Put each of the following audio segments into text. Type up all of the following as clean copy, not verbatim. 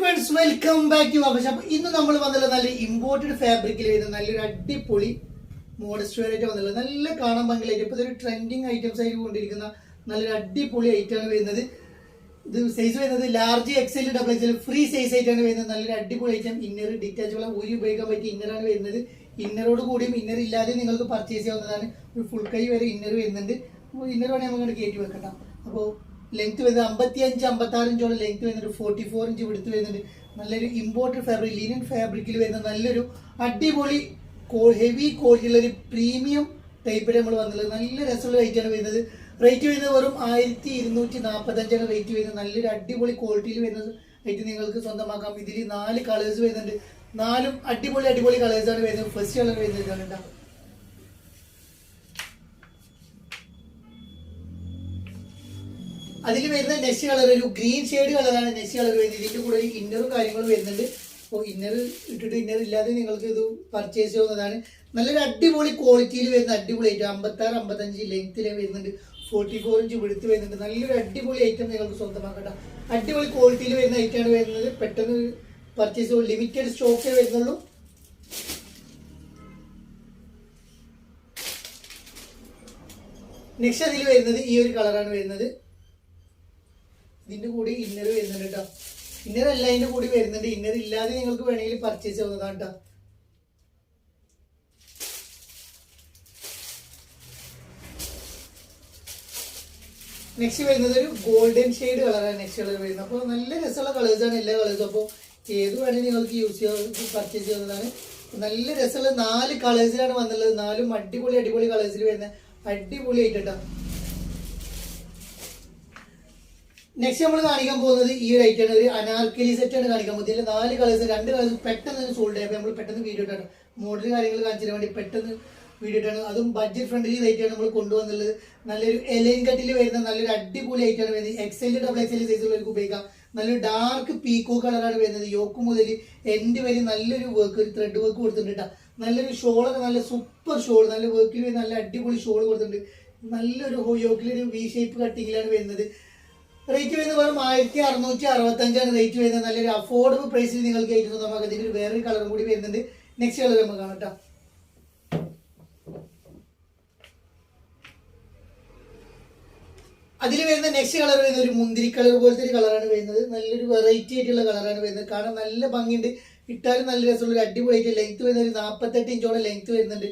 Friends welcome back to our shop. ഇന്ന് നമ്മൾ വന്നുള്ള നല്ല ഇമ്പോർട്ടഡ് ഫാബ്രിക്കിൽ വരുന്ന നല്ലൊരു അടിപൊളി മോഡസ്റ്റ് വെയർ ആയിട്ട് വന്നുള്ളത്. നല്ല കാണാൻ ഭംഗിയായിട്ട് ഇപ്പോൾ ഇതൊരു ട്രെൻഡിങ് ഐറ്റംസ് ആയിട്ട് കൊണ്ടിരിക്കുന്ന നല്ലൊരു അടിപൊളി ഐറ്റമാണ് വരുന്നത്. ഇത് സൈസ് വരുന്നത് large XL double XL free size ആയിട്ടാണ് വരുന്നത്. നല്ലൊരു അടിപൊളി ഐറ്റം. ഇന്നർ ഡിറ്റാച്ചബിൾ ഊരി ഉപയോഗിക്കാൻ പറ്റിയ ഇന്നറാണ് വരുന്നത്. ഇന്നറോട് കൂടിയും ഇന്നർ ഇല്ലാതെ നിങ്ങൾക്ക് പർച്ചേസ് ചെയ്യാവുന്നതാണ്. ഒരു ഫുൾ കൈ വരെ ഇന്നർ വരുന്നുണ്ട്. ഇന്നർ വേണമെങ്കിൽ നമുക്ക് കയറ്റി വെക്കണ്ട. അപ്പോൾ ലെങ്ത് വരുന്നത് 55-56 ഇഞ്ചോളം ലെങ്ത് വരുന്നുണ്ട്. 44 ഇഞ്ച് വിടുത്ത് വരുന്നുണ്ട്. നല്ലൊരു ഇമ്പോർട്ടഡ് ഫാബ്രിക് ലിനൻ ഫാബ്രിക്കിൽ വരുന്ന നല്ലൊരു അടിപൊളി ഹെവി ക്വാളിറ്റിയുള്ള ഒരു പ്രീമിയം ടൈപ്പിൽ നമ്മൾ വന്നുള്ളത്. നല്ല രസമുള്ള റേറ്റാണ് വരുന്നത്. റേറ്റ് വരുന്നത് വെറും 1245 റേറ്റ് വരുന്നത്. നല്ലൊരു അടിപൊളി ക്വാളിറ്റിയിൽ വരുന്നത് റേറ്റ് നിങ്ങൾക്ക് സ്വന്തമാക്കാം. ഇതിൽ 4 കളേഴ്സ് വരുന്നുണ്ട്. 4 അടിപൊളി കളേഴ്സാണ് വരുന്നത്. ഫസ്റ്റ് കളർ വരുന്നത് ഇതാണ് കേട്ടോ. അതിൽ വരുന്ന നെക്സ്റ്റ് കളർ ഒരു ഗ്രീൻ ഷെയ്ഡ് കളറാണ് നെക്സ്റ്റ് കളർ വരുന്നത്. ഇതിൻ്റെ കൂടെ ഒരു ഇന്നറും കാര്യങ്ങളും വരുന്നുണ്ട്. അപ്പോൾ ഇന്നർ ഇട്ടിട്ട് ഇന്നർ ഇല്ലാതെ നിങ്ങൾക്ക് ഇത് പർച്ചേസ് ചെയ്യുന്നതാണ്. നല്ലൊരു അടിപൊളി ക്വാളിറ്റിയിൽ വരുന്ന അടിപൊളി ഐറ്റം. 56-55 ലെങ്ത്തിൽ വരുന്നുണ്ട്. 44 ഇഞ്ച് വിടുത്ത് വരുന്നുണ്ട്. നല്ലൊരു അടിപൊളി ഐറ്റം നിങ്ങൾക്ക് സ്വന്തമാക്കട്ടെ. അടിപൊളി ക്വാളിറ്റിയിൽ വരുന്ന ഐറ്റമാണ് വരുന്നത്. പെട്ടെന്ന് പർച്ചേസ് ചെയ്യുമ്പോൾ ലിമിറ്റഡ് സ്റ്റോക്കേ വരുന്നുള്ളൂ. നെക്സ്റ്റ് അതിൽ വരുന്നത് ഈ ഒരു കളറാണ് വരുന്നത്. ഇതിന്റെ കൂടി ഇന്നർ വരുന്നുണ്ട് കേട്ടോ. ഇന്നർ അല്ല ഇതിന്റെ കൂടി വരുന്നുണ്ട്. ഇന്നർ ഇല്ലാതെ നിങ്ങൾക്ക് വേണമെങ്കിൽ പർച്ചേസ് ചെയ്യുന്നതാണ് കേട്ടോ. നെക്സ്റ്റ് വരുന്നത് ഒരു ഗോൾഡൻ ഷെയ്ഡ് കളറാണ് നെക്സ്റ്റ് കളർ വരുന്നത്. അപ്പോൾ നല്ല രസമുള്ള കളേഴ്സാണ് എല്ലാ കളേഴ്സും. അപ്പോൾ ഏത് വേണമെങ്കിൽ നിങ്ങൾക്ക് യൂസ് ചെയ്യാൻ പർച്ചേസ് ചെയ്യുന്നതാണ്. നല്ല രസമുള്ള 4 കളേഴ്സിലാണ് വന്നുള്ളത്. 4 അടിപൊളി കളേഴ്സിൽ വരുന്ന അടിപൊളി ആയിട്ടാണ്. നെക്സ്റ്റ് നമ്മൾ കാണിക്കാൻ പോകുന്നത് ഈ ഒരു ഐറ്റാണ്. ഒരു അനാർക്കലി സെറ്റാണ് കാണിക്കാൻ പോകുന്നത്. ഇതിൽ 4 കളേഴ്സ് 2 കളേഴ്സ് പെട്ടെന്ന് സോൾഡ് ചെയ്യാം. അപ്പോൾ നമ്മൾ പെട്ടെന്ന് വീഡിയോ ഇട്ടാണ് മോഡൽ കാര്യങ്ങൾ കാണിച്ചു തരാൻ വേണ്ടി പെട്ടെന്ന് വീഡിയോ ഇട്ടാണ്. അതും ബഡ്ജറ്റ് ഫ്രണ്ട്ലി റേറ്റാണ് നമ്മൾ കൊണ്ടുവന്നുള്ളത്. നല്ലൊരു എലൈൻ കട്ടിൽ വരുന്ന നല്ലൊരു അടിപൊളി ഐറ്റാണ് വരുന്നത്. XL ഡബിൾ XL സൈസുള്ളവർക്ക് ഉപയോഗിക്കാം. നല്ലൊരു ഡാർക്ക് പീക്കോ കളറാണ് വരുന്നത്. യോക്ക് മുതൽ എൻഡ് വരെ നല്ലൊരു വർക്ക്, ഒരു ത്രെഡ് വർക്ക് കൊടുത്തിട്ടുണ്ട്. നല്ലൊരു ഷോളൊക്കെ നല്ല സൂപ്പർ ഷോൾ, നല്ല വർക്കിൽ നല്ല അടിപൊളി ഷോൾ കൊടുത്തിട്ടുണ്ട്. നല്ലൊരു യോക്കിലൊരു വി ഷേപ്പ് കട്ടിങ്ങിലാണ് വരുന്നത്. റേറ്റ് വരുന്നത് വെറും 1665 റേറ്റ് വരുന്നത്. നല്ലൊരു അഫോർഡബിൾ പ്രൈസിൽ നിങ്ങൾക്ക് ഏറ്റവും സ്വന്തമാക്കാം. ഇതിന് വേറൊരു കളറും കൂടി വരുന്നുണ്ട്. നെക്സ്റ്റ് കളർ നമുക്ക് കാണാം കേട്ടോ. അതിൽ വരുന്ന നെക്സ്റ്റ് കളർ വരുന്നത് ഒരു മുന്തിരി കളർ പോലത്തെ ഒരു കളറാണ് വരുന്നത്. നല്ലൊരു വെറൈറ്റി ആയിട്ടുള്ള കളറാണ് വരുന്നത്. കാണാൻ നല്ല ഭംഗിയുണ്ട്. ഇട്ടാലും നല്ല രസമുള്ള ഒരു അടിപൊളി ആയിട്ട് ലെങ്ത് വരുന്ന ഒരു 48 ഇഞ്ചോളം ലെങ്ത് വരുന്നുണ്ട്.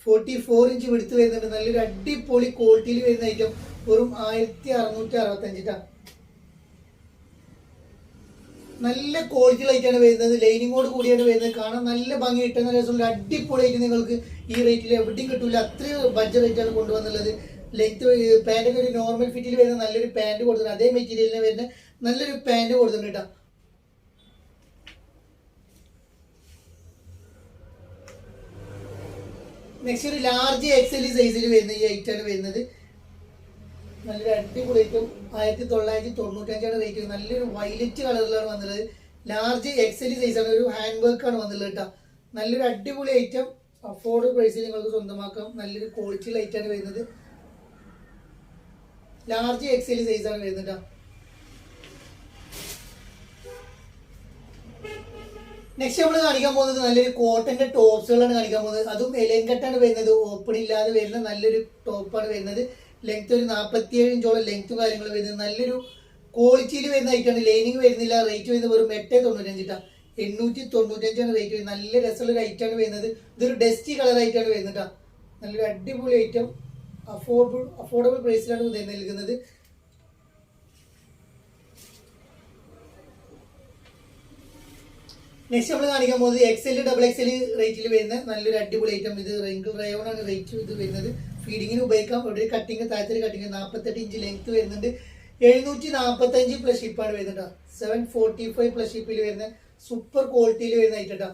44 ഇഞ്ച് വിടുത്ത് വരുന്നുണ്ട്. നല്ലൊരു അടിപൊളി ക്വാളിറ്റിയിൽ വരുന്ന ഐറ്റം. വെറും 1665 നല്ല ക്വാളിറ്റി ആയിട്ടാണ് വരുന്നത്. ലൈനിങ്ങോട് കൂടിയാണ് വരുന്നത്. കാണാൻ നല്ല ഭംഗി കിട്ടുന്ന രസമുള്ള അടിപൊളി ആയിട്ട് നിങ്ങൾക്ക് ഈ റേറ്റിൽ എവിടെയും കിട്ടില്ല. അത്രയും ബഡ്ജറ്റ് റേറ്റാണ് കൊണ്ടുവന്നുള്ളത്. ലെങ്ത് പാൻറ്റൊക്കെ ഒരു നോർമൽ ഫിറ്റിൽ വരുന്ന നല്ലൊരു പാൻറ് കൊടുത്തിട്ടുണ്ട്. അതേ മെറ്റീരിയലിന് വരുന്ന നല്ലൊരു പാൻറ് കൊടുത്തിട്ടുണ്ട് കേട്ടോ. നെക്സ്റ്റ് ഒരു ലാർജ് XL സൈസിൽ വരുന്ന ഈ ഐറ്റാണ് വരുന്നത്. നല്ലൊരു അടിപൊളി ഐറ്റം. 1995 റേറ്റ്. നല്ലൊരു വയലറ്റ് കളറിലാണ് വന്നുള്ളത്. ലാർജ് XL സൈസാണ്. ഒരു ഹാൻഡ് വർക്കാണ് വന്നുള്ളത് കേട്ടോ. നല്ലൊരു അടിപൊളി ഐറ്റം. അഫോർഡബിൾ പ്രൈസിൽ നിങ്ങൾക്ക് സ്വന്തമാക്കാം. നല്ലൊരു ക്വാളിറ്റി ഐറ്റാണ് വരുന്നത്. ലാർജ് XL സൈസാണ് വരുന്നത്. നെക്സ്റ്റ് നമ്മൾ കാണിക്കാൻ പോകുന്നത് നല്ലൊരു കോട്ടന്റെ ടോപ്സുകളാണ് കാണിക്കാൻ പോകുന്നത്. അതും എലൈൻ കട്ടാണ് വരുന്നത്. ഓപ്പൺ ഇല്ലാതെ വരുന്ന നല്ലൊരു ടോപ്പാണ് വരുന്നത്. ലെങ്ത് ഒരു 47 ഇഞ്ചോളം ലെങ്ത്തും കാര്യങ്ങളും വരുന്നത്. നല്ലൊരു ക്വാളിറ്റിയിൽ വരുന്ന ഐറ്റാണ്. ലൈനിങ് വരുന്നില്ല. റേറ്റ് വരുന്നത് വെറും 895 895 റേറ്റ് വരുന്നത്. നല്ല രസമുള്ള ഒരു ഐറ്റാണ് വരുന്നത്. ഇതൊരു ഡസ്റ്റി കളർ ആയിട്ടാണ് വരുന്നത്. നല്ലൊരു അടിപൊളി ഐറ്റം. അഫോർഡബിൾ പ്രൈസിലാണ് നൽകുന്നത്. നെക്സ്റ്റ് നമ്മൾ കാണിക്കാൻ പോകുന്നത് XL ഡബിൾ XL റേറ്റിൽ വരുന്ന നല്ലൊരു അടിപൊളി ഐറ്റം. ഇത് റിങ്കിൾ റയോൺ ആണ് റേറ്റ് ഇത് വരുന്നത്. ഫീഡിങ്ങിന് ഉപയോഗിക്കാം. ഇവിടെ ഒരു കട്ടിങ് താഴത്തൊരു കട്ടിങ് 48 ഇഞ്ച് ലെങ്ത് വരുന്നുണ്ട്. 745 പ്ലസ് ഷിപ്പാണ് വരുന്നുണ്ട്. 745 പ്ലസ് ഷിപ്പിൽ വരുന്ന സൂപ്പർ ക്വാളിറ്റിയിൽ വരുന്ന ഐറ്റം.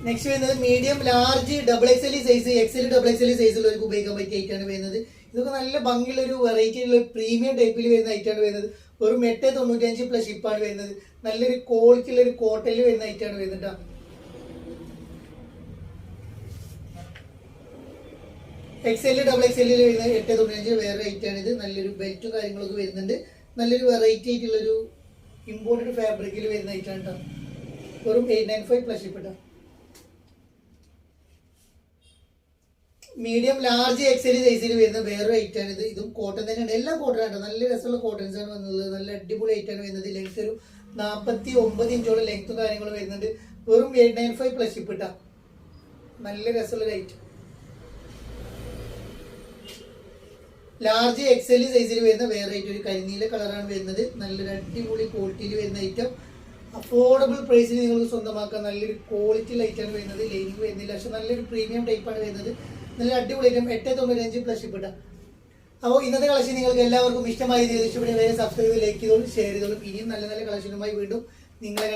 നെക്സ്റ്റ് വരുന്നത് medium large double XL size XL double XL സൈസുള്ളവർക്ക് ഉപയോഗിക്കാൻ പറ്റിയ ഐറ്റാണ് വരുന്നത്. ഇതൊക്കെ നല്ല ഭംഗിയുള്ള ഒരു വെറൈറ്റി ഉള്ള പ്രീമിയം ടൈപ്പിൽ വരുന്ന ഐറ്റാണ് വരുന്നത്. വെറും 895 പ്ലസ് ഷിപ്പാണ് വരുന്നത്. നല്ലൊരു ക്വാളിറ്റി ഉള്ള ഒരു കോട്ടണിൽ വരുന്ന ഐറ്റാണ് വരുന്നത്. XL ഡബിൾ XL വരുന്നത് 895 വേറെ റേറ്റ് ആണ്. ഇത് നല്ലൊരു ബെൽറ്റും കാര്യങ്ങളൊക്കെ വരുന്നുണ്ട്. നല്ലൊരു വെറൈറ്റി ആയിട്ടുള്ളൊരു ഇമ്പോർട്ടഡ് ഫാബ്രിക്കിൽ വരുന്ന ഐറ്റം ആണ് കേട്ടോ. വെറും 895 പ്ലസ് ഷിപ്പ് കേട്ടോ. മീഡിയം ലാർജ് XL സൈസിൽ വരുന്ന വേറൊരു ഐറ്റം ആണ് ഇത്. ഇതും കോട്ടൺ തന്നെയാണ്, എല്ലാം കോട്ടൺ ആണ്. നല്ല രസമുള്ള കോട്ടൺസ് ആണ് വന്നത്. നല്ല അടിപൊളി ഐറ്റം ആണ് വരുന്നത്. ലെങ്ത് ഒരു 49 ഇഞ്ചോളം ലെങ്ത്തും കാര്യങ്ങളും വരുന്നുണ്ട്. വെറും 895 പ്ലസ് ഷിപ്പ് കേട്ടോ. നല്ല രസമുള്ള ഐറ്റം. ലാർജ് XL സൈസിൽ വരുന്ന വേറെ ഐറ്റം ഒരു കരിനീല കളറാണ് വരുന്നത്. നല്ലൊരു അടിപൊളി ക്വാളിറ്റിയിൽ വരുന്ന ഐറ്റം. അഫോർഡബിൾ പ്രൈസിൽ നിങ്ങൾക്ക് സ്വന്തമാക്കാൻ നല്ലൊരു ക്വാളിറ്റി ലൈറ്റാണ് വരുന്നത്. ലൈനിങ് വരുന്നില്ല, പക്ഷെ നല്ലൊരു പ്രീമിയം ടൈപ്പാണ് വരുന്നത്. നല്ല അടിപൊളി ഐറ്റം. 895 പ്ലസ് ഷിപ്പ് ഇട്ടാ. അപ്പോൾ ഇന്നത്തെ കളക്ഷൻ നിങ്ങൾക്ക് എല്ലാവർക്കും ഇഷ്ടമായി. ഇഷ്ടപ്പെടുന്ന സബ്സ്ക്രൈബ്, ലൈക്ക് ചെയ്തോളും, ഷെയർ ചെയ്തോളും. ഇനിയും നല്ല നല്ല കളക്ഷനുമായി വീണ്ടും നിങ്ങളെ